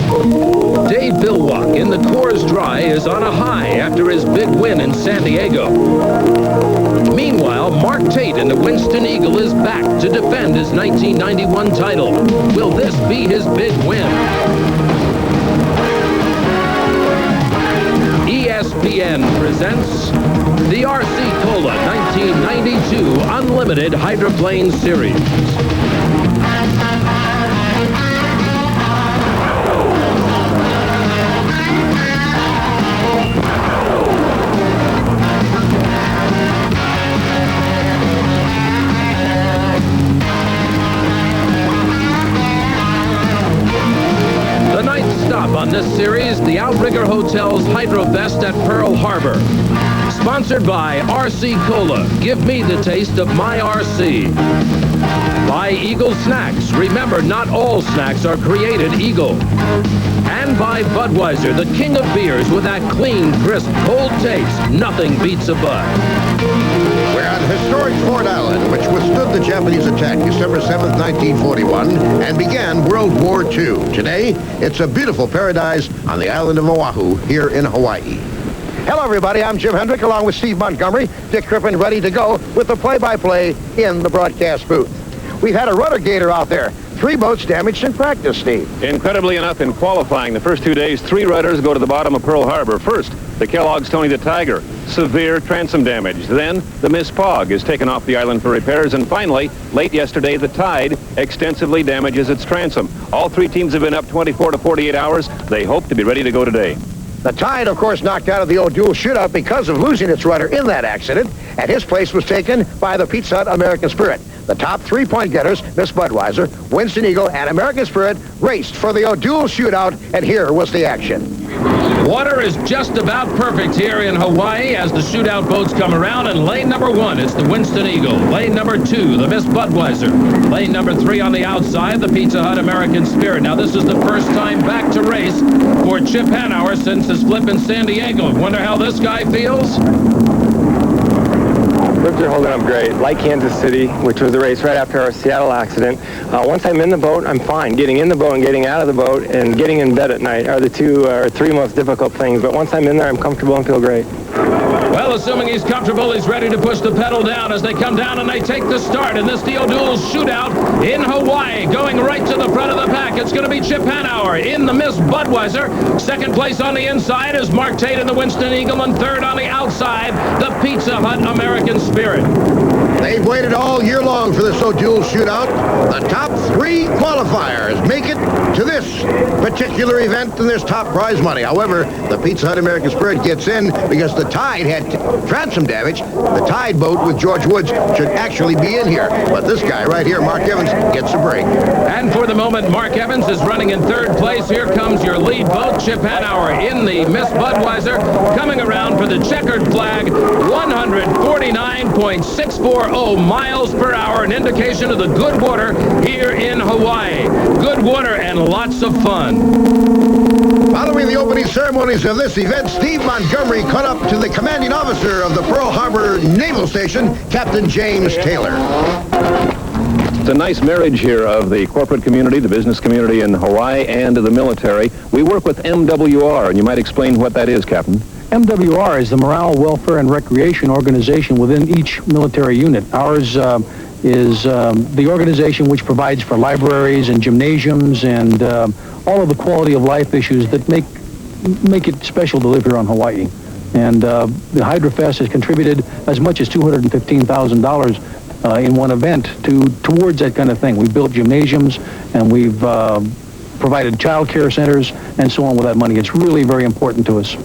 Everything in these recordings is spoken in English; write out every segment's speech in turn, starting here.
Dave Bilwalk in the Coors Dry is on a high after his big win in San Diego. Meanwhile, Mark Tate in the Winston Eagle is back to defend his 1991 title. Will this be his big win? ESPN presents the RC Cola 1992 Unlimited Hydroplane Series. Stop on this series, the Outrigger Hotel's Hydrofest at Pearl Harbor. Sponsored by RC Cola. Give me the taste of my RC. By Eagle Snacks. Remember, not all snacks are created eagle. And by Budweiser, the king of beers with that clean, crisp, cold taste. Nothing beats a Bud. We're on historic Ford Island, which withstood the Japanese attack December 7th, 1941, and began World War II. Today, it's a beautiful paradise on the island of Oahu, here in Hawaii. Hello, everybody. I'm Jim Hendrick, along with Steve Montgomery. Dick Crippen ready to go with the play-by-play in the broadcast booth. We've had a rudder gator out there. 3 boats damaged in practice, Steve. Incredibly enough, in qualifying the first 2 days, 3 rudders go to the bottom of Pearl Harbor. First, the Kellogg's Tony the Tiger, severe transom damage. Then, the Miss Pog is taken off the island for repairs. And finally, late yesterday, the Tide extensively damages its transom. All 3 teams have been up 24 to 48 hours. They hope to be ready to go today. The Tide, of course, knocked out of the O'Doul Shootout because of losing its rudder in that accident, and his place was taken by the Pizza Hut American Spirit. The top 3-point getters, Miss Budweiser, Winston Eagle, and American Spirit, raced for the O'Doul Shootout, and here was the action. Water is just about perfect here in Hawaii as the shootout boats come around. And lane number 1 is the Winston Eagle. Lane number 2, the Miss Budweiser. Lane number 3 on the outside, the Pizza Hut American Spirit. Now, this is the first time back to race for Chip Hanauer since his flip in San Diego. Wonder how this guy feels? Ribs are holding up great. Like Kansas City, which was the race right after our Seattle accident. Once I'm in the boat, I'm fine. Getting in the boat and getting out of the boat and getting in bed at night are the 2 or 3 most difficult things. But once I'm in there, I'm comfortable and feel great. Well, assuming he's comfortable, he's ready to push the pedal down as they come down and they take the start. And this the O'Doul Shootout in Hawaii, going right to the front of the pack. It's going to be Chip Hanauer in the Miss Budweiser. Second place on the inside is Mark Tate in the Winston Eagle, and third on the outside, the Pizza Hut American Spirit. They've waited all year long for this O'Doul Shootout. The top 3 qualifiers make it to this particular event and this top prize money. However, the Pizza Hut American Spirit gets in because the Tide had transom damage. The Tide boat with George Woods should actually be in here. But this guy right here, Mark Evans, gets a break. And for the moment, Mark Evans is running in third place. Here comes your lead boat, Chip Hanauer in the Miss Budweiser, coming around for the checkered flag, 149.640 miles per hour, an indication of the good water here in Hawaii. Good water and lots of fun. Following the opening ceremonies of this event, Steve Montgomery caught up to the commanding officer of the Pearl Harbor Naval Station, Captain James Taylor. It's a nice marriage here of the corporate community, the business community in Hawaii, and the military. We work with MWR, and you might explain what that is, Captain. MWR is the Morale, Welfare, and Recreation organization within each military unit. Ours is the organization which provides for libraries and gymnasiums and all of the quality of life issues that make it special to live here on Hawaii. And the Hydrofest has contributed as much as $215,000 in one event towards that kind of thing. We've built gymnasiums and we've provided child care centers and so on with that money. It's really very important to us.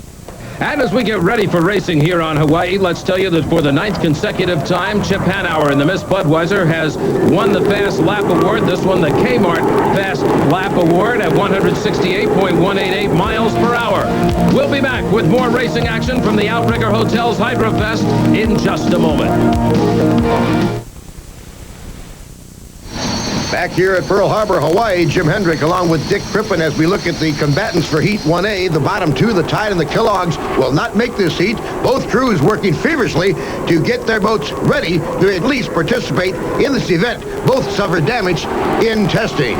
And as we get ready for racing here on Hawaii, let's tell you that for the 9th consecutive time, Chip Hanauer in the Miss Budweiser has won the Fast Lap Award. This one, the Kmart Fast Lap Award at 168.188 miles per hour. We'll be back with more racing action from the Outrigger Hotel's Hydrofest in just a moment. Back here at Pearl Harbor, Hawaii, Jim Hendrick along with Dick Crippen as we look at the combatants for Heat 1A. The bottom 2, the Tide and the Kellogg's, will not make this heat. Both crews working feverishly to get their boats ready to at least participate in this event. Both suffered damage in testing.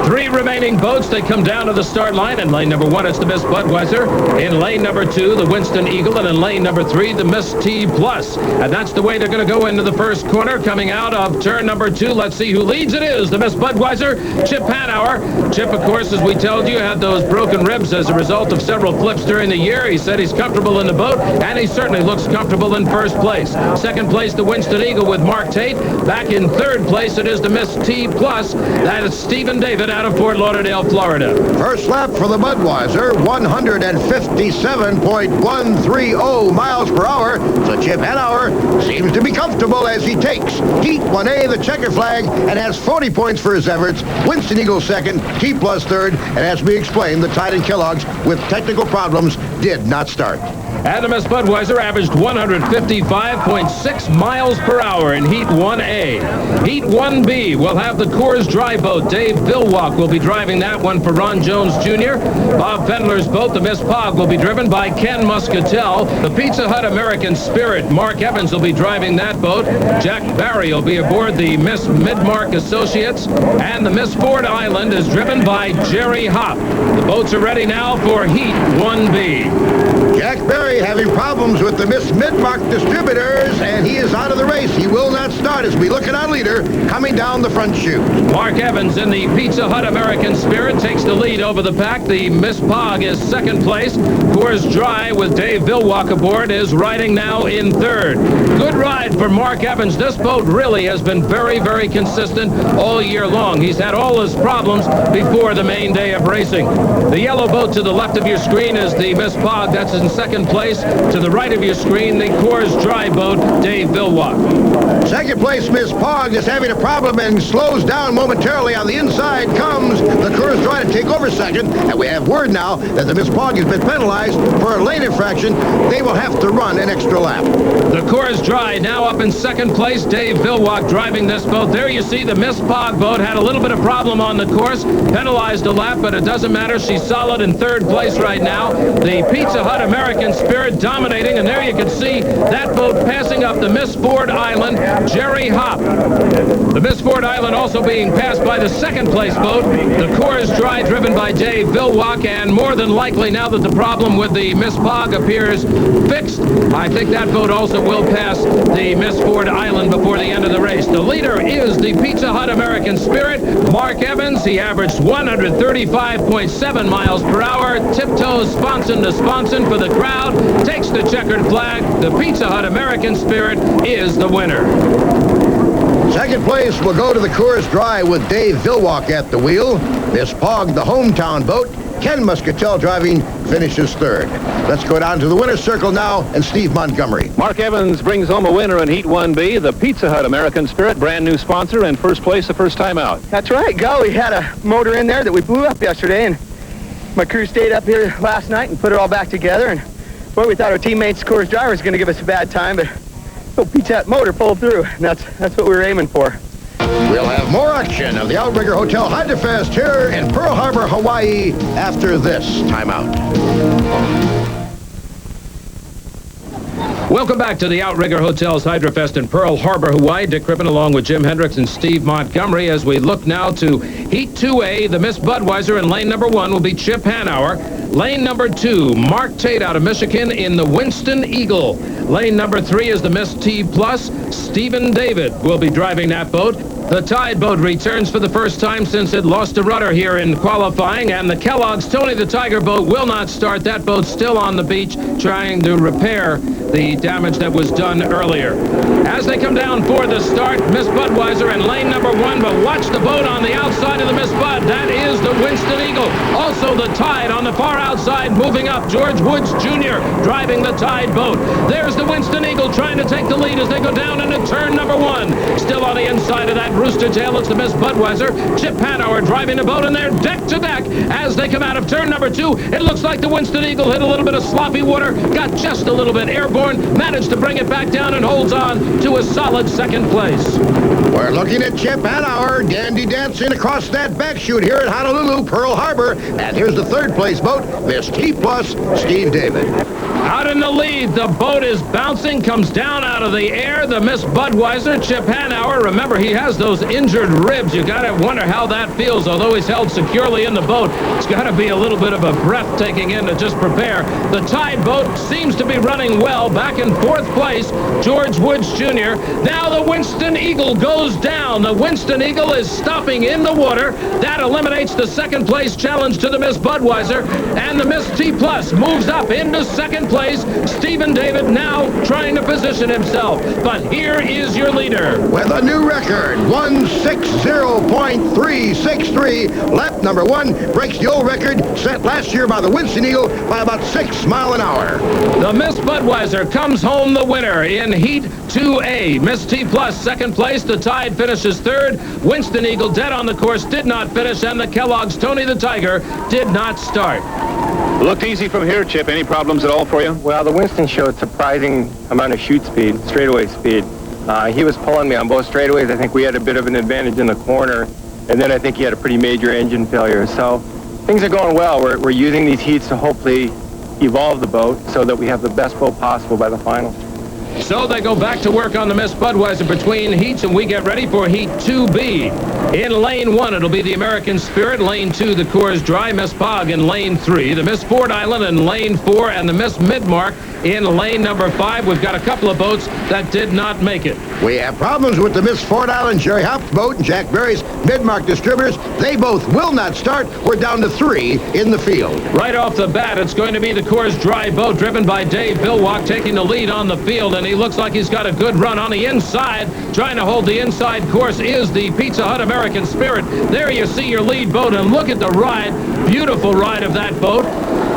Three remaining boats. They come down to the start line. In lane number 1, it's the Miss Budweiser. In lane number 2, the Winston Eagle. And in lane number 3, the Miss T Plus. And that's the way they're going to go into the first corner. Coming out of turn number 2, let's see who leads. It is the Miss Budweiser, Chip Hanauer. Chip, of course, as we told you, had those broken ribs as a result of several flips during the year. He said he's comfortable in the boat, and he certainly looks comfortable in first place. Second place, the Winston Eagle with Mark Tate. Back in third place, it is the Miss T Plus. That is Stephen David out of Fort Lauderdale, Florida. First lap for the Budweiser, 157.130 miles per hour. So Chip Hanauer seems to be comfortable as he takes Heat 1A, the checker flag, and has 40 points for his efforts. Winston Eagle second, T Plus third, and as we explained, the Tide and Kellogg's with technical problems did not start. And the Miss Budweiser averaged 155.6 miles per hour in Heat 1A. Heat 1B will have the Coors Dry boat. Dave Billwalk will be driving that one for Ron Jones Jr. Bob Fendler's boat, the Miss Pog, will be driven by Ken Muscatel. The Pizza Hut American Spirit, Mark Evans, will be driving that boat. Jack Barry will be aboard the Miss Midmark Associates. And the Miss Ford Island is driven by Jerry Hopp. The boats are ready now for Heat 1B. Jack Barry having problems with the Miss Midmark distributors, and he is out of the race. He will not start as we look at our leader coming down the front chute. Mark Evans in the Pizza Hut American Spirit takes the lead over the pack. The Miss Pog is second place. Coors Dry with Dave Billwalk aboard is riding now in third. Good ride for Mark Evans. This boat really has been very, very consistent all year long. He's had all his problems before the main day of racing. The yellow boat to the left of your screen is the Miss Pog. That's in second place. To the right of your screen, the Coors Dry boat, Dave Billwalk. Second place, Miss Pog is having a problem and slows down momentarily. On the inside comes the Coors Dry to take over second. And we have word now that the Miss Pog has been penalized for a lane infraction. They will have to run an extra lap. The Coors Dry now up in second place. Dave Billwalk driving this boat. There you see the Miss Pog boat had a little bit of problem on the course. Penalized a lap, but it doesn't matter. She's solid in third place right now. The Pizza Hut American Spirit dominating, and there you can see that boat passing up the Miss Ford Island, Jerry Hopp. The Miss Ford Island also being passed by the second place boat, the Coors Dry, driven by Dave Billwalk, and more than likely, now that the problem with the Miss Pog appears fixed, I think that boat also will pass the Miss Ford Island before the end of the race. The leader is the Pizza Hut American Spirit, Mark Evans. He averaged 135.7 miles per hour, tiptoes sponson to sponson for the crowd, takes the checkered flag. The Pizza Hut American Spirit is the winner. Second place will go to the Coors Dry with Dave Billwalk at the wheel. Miss Pog, the hometown boat, Ken Muscatel driving, finishes third. Let's go down to the winner's circle now and Steve Montgomery. Mark Evans brings home a winner in Heat 1B. The Pizza Hut American Spirit, brand new sponsor, and first place the first time out. That's right, Go. We had a motor in there that we blew up yesterday, and my crew stayed up here last night and put it all back together. And boy, we thought our teammates, Coors Dry, was going to give us a bad time, but oh, Pizza Hut motor pulled through. And that's what we were aiming for. We'll have more action of the Outrigger Hotel Hydrofest here in Pearl Harbor, Hawaii after this timeout. Welcome back to the Outrigger Hotel's Hydrofest in Pearl Harbor, Hawaii. Dick Crippen along with Jim Hendricks and Steve Montgomery as we look now to Heat 2A. The Miss Budweiser in lane number 1 will be Chip Hanauer. Lane number 2, Mark Tate out of Michigan in the Winston Eagle. Lane number 3 is the Miss T Plus. Stephen David will be driving that boat. The Tide boat returns for the first time since it lost a rudder here in qualifying, and the Kellogg's Tony the Tiger boat will not start. That boat's still on the beach trying to repair the damage that was done earlier. As they come down for the start, Miss Budweiser in lane number 1, but watch the boat on the outside of the Miss Bud. That is the Winston Eagle. Also the Tide on the far outside moving up. George Woods Jr. driving the Tide boat. There's the Winston Eagle trying to take the lead as they go down into turn number 1. Still on the inside of that rooster tail, it's the Miss Budweiser. Chip Hanauer driving the boat, and they're deck to deck as they come out of turn number 2. It looks like the Winston Eagle hit a little bit of sloppy water, got just a little bit airborne, managed to bring it back down and holds on to a solid second place. We're looking at Chip Hanauer dandy dancing across that back chute here at Honolulu. Honolulu, Pearl Harbor. And here's the third place boat, Miss T Plus, Steve David. Out in the lead, the boat is bouncing, comes down out of the air. The Miss Budweiser, Chip Hanauer. Remember, he has those injured ribs. You got to wonder how that feels. Although he's held securely in the boat, it's got to be a little bit of a breathtaking end to just prepare. The Tide boat seems to be running well. Back in fourth place, George Woods Jr. Now the Winston Eagle goes down. The Winston Eagle is stopping in the water. That eliminates the second place challenge to the Miss Budweiser. And the Miss T Plus moves up into second place. Stephen David now trying to position himself. But here is your leader. With a new record, 160.363. Lap number 1 breaks the old record set last year by the Winston Eagle by about 6 miles an hour. The Miss Budweiser comes home the winner in Heat 2A. Miss T Plus second place. The Tide finishes third. Winston Eagle dead on the course did not finish, and the Kellogg's Tony the Tiger did not start. Looked easy from here, Chip. Any problems at all for you? Well, the Winston showed surprising amount of shoot speed, straightaway speed. He was pulling me on both straightaways. I think we had a bit of an advantage in the corner, and then I think he had a pretty major engine failure. So things are going well. We're using these heats to hopefully evolve the boat so that we have the best boat possible by the final. So they go back to work on the Miss Budweiser between heats, and we get ready for Heat 2B. In lane 1, it'll be the American Spirit. Lane 2, the Coors Dry. Miss Pog in lane 3. The Miss Ford Island in lane 4, and the Miss Midmark in lane number 5. We've got a couple of boats that did not make it. We have problems with the Miss Ford Island Jerry Hop's boat and Jack Berry's Midmark Distributors. They both will not start. We're down to 3 in the field. Right off the bat, it's going to be the Coors Dry boat driven by Dave Bilwalk taking the lead on the field, and he looks like he's got a good run on the inside. Trying to hold the inside course is the Pizza Hut American Spirit. There you see your lead boat, and look at the ride. Beautiful ride of that boat.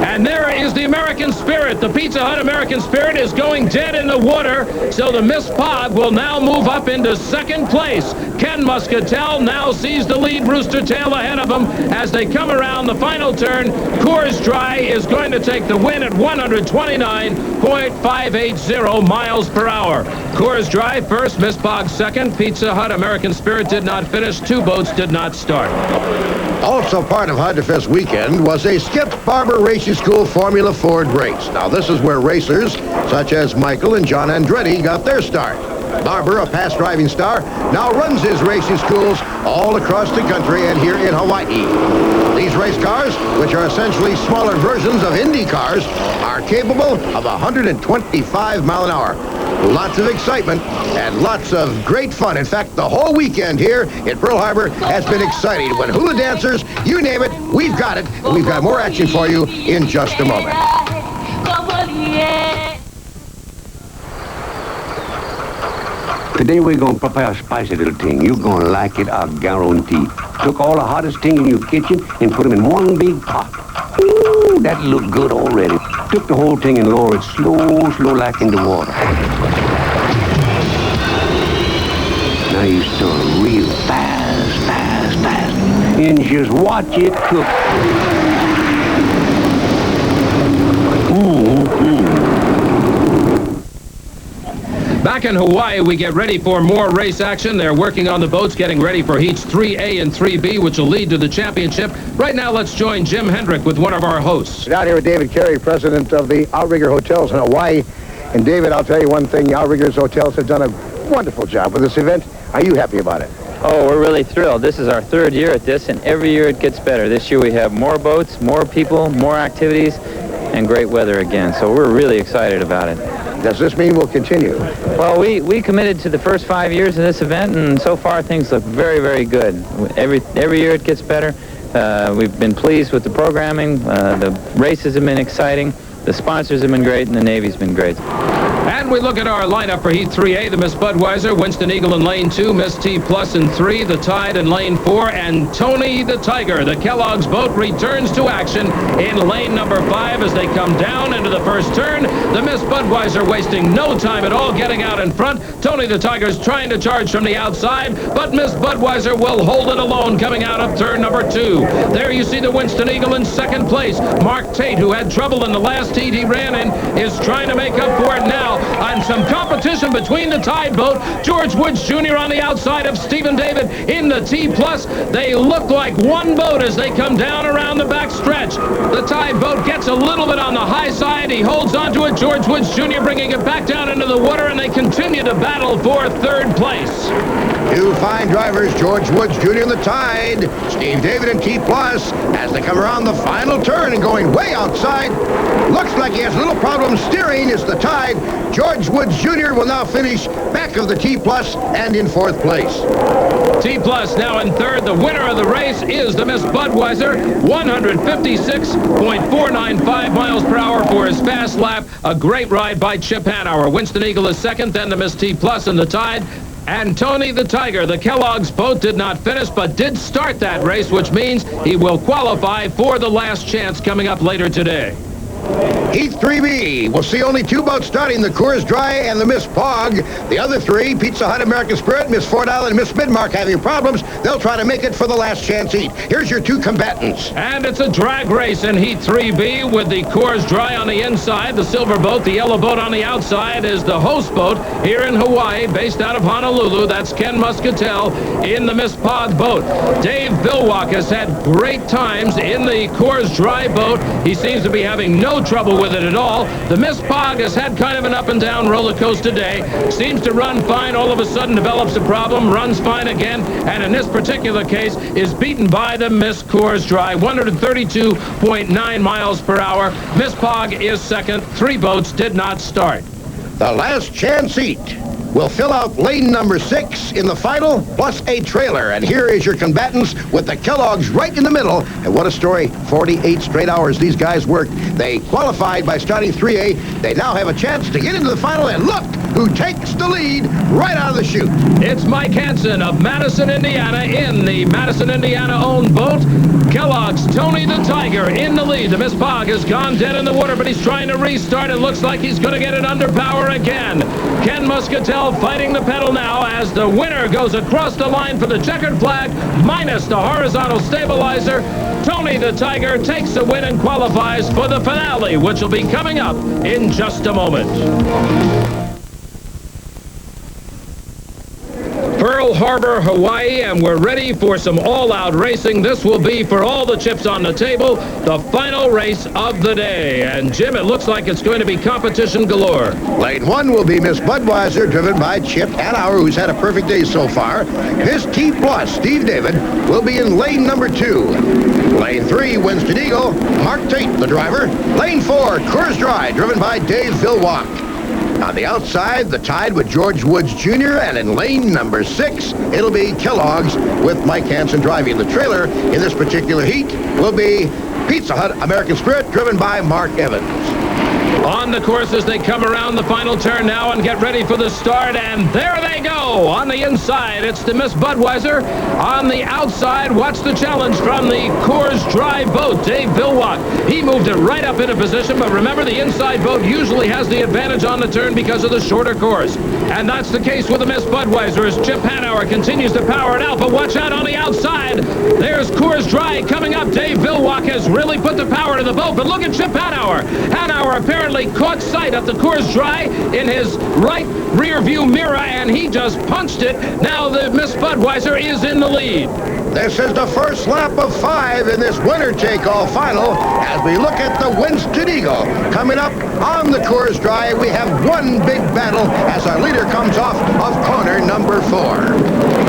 And there is the American Spirit. The Pizza Hut American Spirit is going dead in the water, so the Miss Pog will now move up into second place. Ken Muscatel now sees the lead rooster tail ahead of him as they come around the final turn. Coors Dry is going to take the win at 129.580 miles per hour. Coors Dry first, Miss Pog second. Pizza Hut American Spirit did not finish. 2 boats did not start. Also part of Hydrofest weekend was a Skip Barber Racing School Formula Ford race. Now this is where racers such as Michael and John Andretti got their start. Barber, a past driving star, now runs his racing schools all across the country and here in Hawaii. These race cars, which are essentially smaller versions of Indy cars, are capable of 125 miles an hour. Lots of excitement and lots of great fun. In fact, the whole weekend here in Pearl Harbor has been exciting. When hula dancers, you name it, we've got it. And we've got more action for you in just a moment. Today we're going to prepare a spicy little thing. You're going to like it, I guarantee. Took all the hottest things in your kitchen and put them in one big pot. Ooh, that looked good already. Took the whole thing and lowered it slow like in the water. Now you stir it real fast. And just watch it cook. Back in Hawaii, we get ready for more race action. They're working on the boats, getting ready for heats 3A and 3B, which will lead to the championship. Right now, let's join Jim Hendrick with one of our hosts. Down here with David Carey, president of the Outrigger Hotels in Hawaii. And David, I'll tell you one thing, the Outriggers Hotels have done a wonderful job with this event. Are you happy about it? Oh, we're really thrilled. This is our 3rd year at this, and every year it gets better. This year we have more boats, more people, more activities, and great weather again. So we're really excited about it. Does this mean we'll continue? Well, we committed to the first 5 years of this event, and so far things look very, very good. Every year it gets better. We've been pleased with the programming. The races have been exciting. The sponsors have been great, and the Navy's been great. And we look at our lineup for Heat 3A, the Miss Budweiser, Winston Eagle in lane 2, Miss T Plus in 3, the Tide in lane 4, and Tony the Tiger, the Kellogg's boat, returns to action in lane number 5 as they come down into the first turn. The Miss Budweiser wasting no time at all getting out in front. Tony the Tiger's trying to charge from the outside, but Miss Budweiser will hold it alone coming out of turn number 2. There you see the Winston Eagle in second place. Mark Tate, who had trouble in the last heat he ran in, is trying to make up for it now. now, and some competition between the Tide boat. George Woods Jr. on the outside of Stephen David in the T+. They look like one boat as they come down around the back stretch. The Tide boat gets a little bit on the high side. He holds onto it. George Woods Jr. bringing it back down into the water, and they continue to battle for third place. Two fine drivers, George Woods Jr. in the Tide, Steve David in T+, as they come around the final turn and going way outside. Looks like he has a little problem steering. It's the Tide. George Woods Jr. will now finish back of the T+ and in fourth place. T+ now in third. The winner of the race is the Miss Budweiser, 156.495 miles per hour for his fast lap. A great ride by Chip Hanauer. Winston Eagle is second, then the Miss T+ in the Tide. And Tony the Tiger, the Kellogg's boat, did not finish, but did start that race, which means he will qualify for the last chance coming up later today. Heat 3B. We'll see only two boats starting, the Coors Dry and the Miss Pog. The other three, Pizza Hut, American Spirit, Miss Fort Island, and Miss Midmark, having problems. They'll try to make it for the last chance heat. Here's your two combatants. And it's a drag race in Heat 3B with the Coors Dry on the inside, the silver boat. The yellow boat on the outside is the host boat here in Hawaii, based out of Honolulu. That's Ken Muscatel in the Miss Pog boat. Dave Vilwalk has had great times in the Coors Dry boat. He seems to be having no trouble with it at all. The Miss Pog has had kind of an up and down roller coaster day. Seems to run fine, all of a sudden develops a problem, runs fine again, and in this particular case is beaten by the Miss Coors Dry, 132.9 miles per hour. Miss Pog is second. Three boats did not start. The last chance heat will fill out lane number 6 in the final, plus a trailer. And here is your combatants with the Kellogg's right in the middle. And what a story. 48 straight hours these guys worked. They qualified by starting 3A. They now have a chance to get into the final, and look who takes the lead right out of the chute. It's Mike Hansen of Madison, Indiana, in the Madison, Indiana-owned boat. Kellogg's Tony the Tiger in the lead. The Miss Pog has gone dead in the water, but he's trying to restart. It looks like he's going to get it under power again. Ken Muscatel fighting the pedal now as the winner goes across the line for the checkered flag, minus the horizontal stabilizer. Tony the Tiger takes the win and qualifies for the finale, which will be coming up in just a moment. Pearl Harbor, Hawaii, and we're ready for some all-out racing. This will be, for all the chips on the table, the final race of the day. And, Jim, it looks like it's going to be competition galore. Lane 1 will be Miss Budweiser, driven by Chip Hanauer, who's had a perfect day so far. Miss T+, Steve David, will be in lane number 2. Lane 3, Winston Eagle, Mark Tate, the driver. Lane 4, Coors Dry, driven by Dave Vilwalk. On the outside, the Tide with George Woods Jr., and in lane number 6, it'll be Kellogg's with Mike Hansen driving. The trailer in this particular heat will be Pizza Hut American Spirit, driven by Mark Evans. On the course as they come around the final turn now and get ready for the start, and there they go. On the inside, it's the Miss Budweiser. On the outside, watch the challenge from the Coors Dry boat, Dave Vilwalk. He moved it right up into position, but remember, the inside boat usually has the advantage on the turn because of the shorter course. And that's the case with the Miss Budweiser as Chip Hanauer continues to power it out, but watch out on the outside. There's Coors Dry coming up. Dave Vilwalk has really put the power to the boat, but look at Chip Hanauer. Hanauer apparently caught sight of the Coors Dry in his right rear view mirror, and he just punched it. Now the Miss Budweiser is in the lead. This is the first lap of 5 in this winner-take-all final as we look at the Winston Eagle. Coming up on the Coors Dry, we have one big battle as our leader comes off of corner number 4.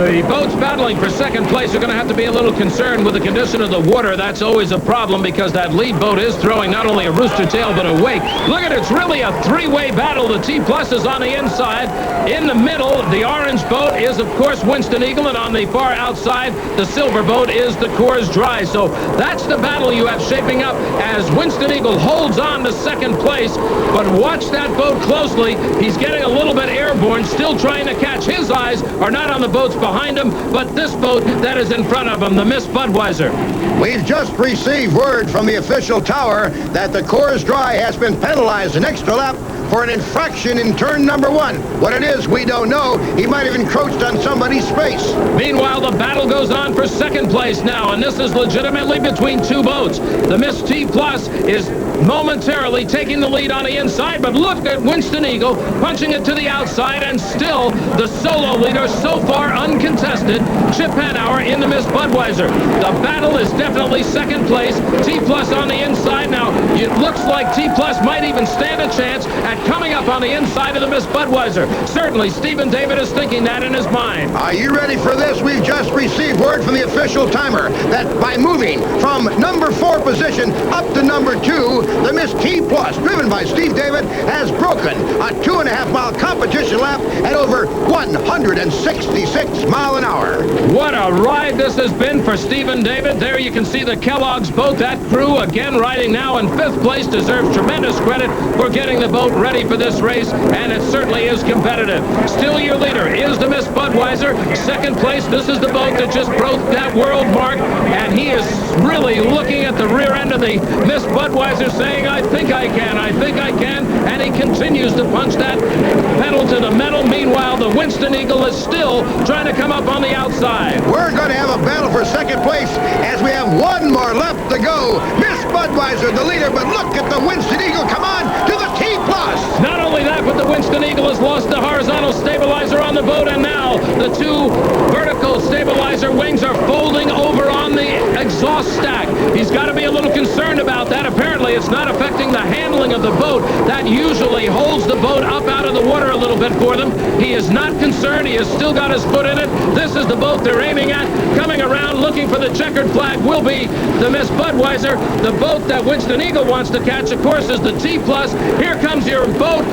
The boats battling for second place are going to have to be a little concerned with the condition of the water. That's always a problem because that lead boat is throwing not only a rooster tail but a wake. Look at it, it's really a three-way battle. The T+ is on the inside. In the middle, the orange boat is, of course, Winston Eagle, and on the far outside, the silver boat is the Coors Dry. So that's the battle you have shaping up as Winston Eagle holds on to second place. But watch that boat closely. He's getting a little bit airborne, still trying to catch. His eyes are not on the boats behind him, but this boat that is in front of him, the Miss Budweiser. We've just received word from the official tower that the Coors Dry has been penalized an extra lap for an infraction in turn number 1. What it is, we don't know. He might have encroached on somebody's space. Meanwhile, the battle goes on for second place now, and this is legitimately between two boats. The Miss T Plus is momentarily taking the lead on the inside, but look at Winston Eagle punching it to the outside, and still the solo leader so far uncontested, Chip Hanauer in the Miss Budweiser. The battle is definitely second place. T Plus on the inside now. It looks like T Plus might even stand a chance at coming up on the inside of the Miss Budweiser. Certainly, Stephen David is thinking that in his mind. Are you ready for this? We've just received word from the official timer that by moving from number 4 position up to number 2, the Miss T Plus, driven by Steve David, has broken a 2.5-mile competition lap at over 166 miles an hour. What a ride this has been for Stephen David. There you can see the Kellogg's boat. That crew, again riding now in 5th place, deserves tremendous credit for getting the boat ready for this race, and it certainly is competitive. Still your leader is the Miss Budweiser. Second place, this is the boat that just broke that world mark, and he is really looking at the rear end of the Miss Budweiser saying, I think I can, I think I can, and he continues to punch that pedal to the metal. Meanwhile, the Winston Eagle is still trying to come up on the outside. We're going to have a battle for second place as we have one more left to go. Miss Budweiser, the leader, but look at the Winston Eagle come on to the T Plus. Not only that, but the Winston Eagle has lost the horizontal stabilizer on the boat, and now the two vertical stabilizer wings are folding over on the exhaust stack. He's got to be a little concerned about that. Apparently, it's not affecting the handling of the boat. That usually holds the boat up out of the water a little bit for them. He is not concerned. He has still got his foot in it. This is the boat they're aiming at. Coming around looking for the checkered flag will be the Miss Budweiser. The boat that Winston Eagle wants to catch, of course, is the T Plus. Here comes your boat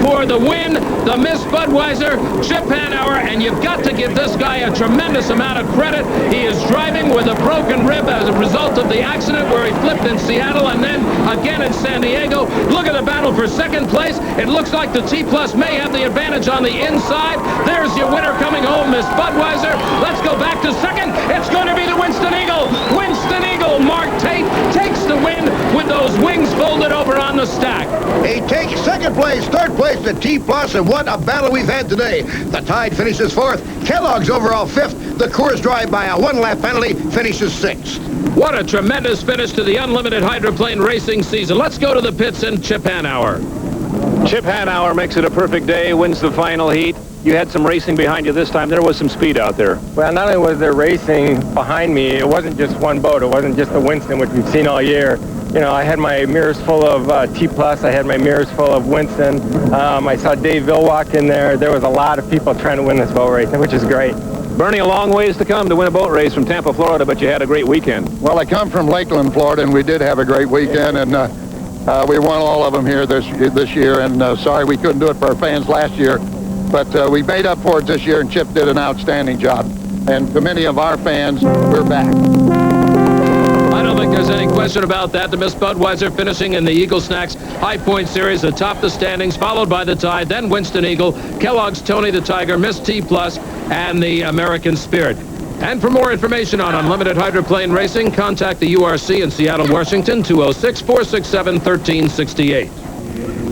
for the win, the Miss Budweiser, Chip Hanauer, and you've got to give this guy a tremendous amount of credit. He is driving with a broken rib as a result of the accident where he flipped in Seattle and then again in San Diego. Look at the battle for second place. It looks like the T Plus may have the advantage on the inside. There's your winner coming home, Miss Budweiser. Let's go back to second. It's going to be the Winston Eagle. Winston Eagle, Mark Tate, takes the win with those wings folded over on the stack. He takes second place, third place to T Plus, and what a battle we've had today. The Tide finishes 4th, Kellogg's overall 5th, the Coors Drive by a 1-lap penalty finishes 6th. What a tremendous finish to the unlimited hydroplane racing season. Let's go to the pits and Chip Hanauer. Chip Hanauer makes it a perfect day, wins the final heat. You had some racing behind you this time. There was some speed out there. Well, not only was there racing behind me, it wasn't just one boat. It wasn't just the Winston, which we've seen all year. You know, I had my mirrors full of T Plus. I had my mirrors full of Winston. I saw Dave Vilwalk in there. There was a lot of people trying to win this boat race, which is great. Bernie, a long ways to come to win a boat race from Tampa, Florida, but you had a great weekend. Well, I come from Lakeland, Florida, and we did have a great weekend, and we won all of them here this year, and sorry we couldn't do it for our fans last year, but we made up for it this year, and Chip did an outstanding job. And to many of our fans, we're back. I don't think there's any question about that. The Miss Budweiser finishing in the Eagle Snacks High Point Series atop the standings, followed by the Tide, then Winston Eagle, Kellogg's Tony the Tiger, Miss T Plus, and the American Spirit. And for more information on unlimited hydroplane racing, contact the URC in Seattle, Washington, 206-467-1368.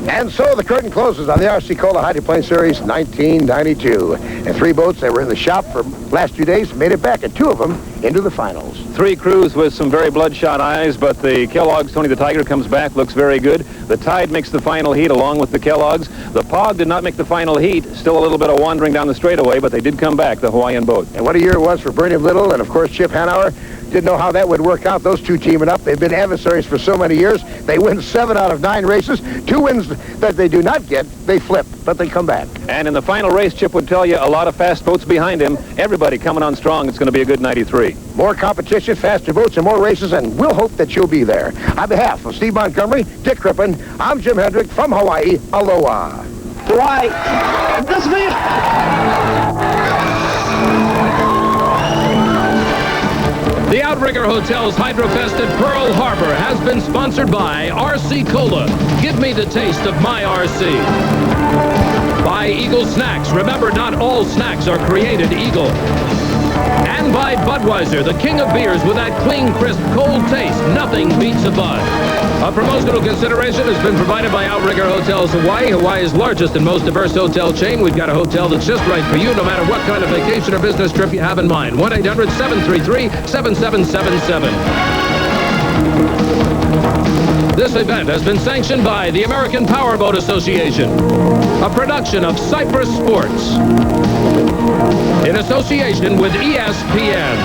And so the curtain closes on the RC Cola Hydroplane Series 1992. And 3 boats that were in the shop for last 2 days made it back, and 2 of them into the finals. 3 crews with some very bloodshot eyes, but the Kellogg's Tony the Tiger comes back, looks very good. The Tide makes the final heat along with the Kellogg's. The Pog did not make the final heat. Still a little bit of wandering down the straightaway, but they did come back, the Hawaiian boat. And what a year it was for Bernie Little and, of course, Chip Hanauer. Didn't know how that would work out, those two teaming up. They've been adversaries for so many years. They win 7 out of 9 races. 2 wins that they do not get, they flip, but they come back. And in the final race, Chip would tell you, a lot of fast boats behind him. Everybody coming on strong. It's going to be a good 93. More competition, faster boats, and more races, and we'll hope that you'll be there. On behalf of Steve Montgomery, Dick Crippen, I'm Jim Hendrick from Hawaii. Aloha. Hawaii. That's me. The Outrigger Hotel's Hydrofest at Pearl Harbor has been sponsored by RC Cola. Give me the taste of my RC. By Eagle Snacks. Remember, not all snacks are created eagle. And And by Budweiser, the king of beers with that clean, crisp, cold taste. Nothing beats a Bud. A promotional consideration has been provided by Outrigger Hotels Hawaii, Hawaii's largest and most diverse hotel chain. We've got a hotel that's just right for you, no matter what kind of vacation or business trip you have in mind. 1-800-733-7777. This event has been sanctioned by the American Powerboat Association, a production of Cyprus Sports, in association with ESPN.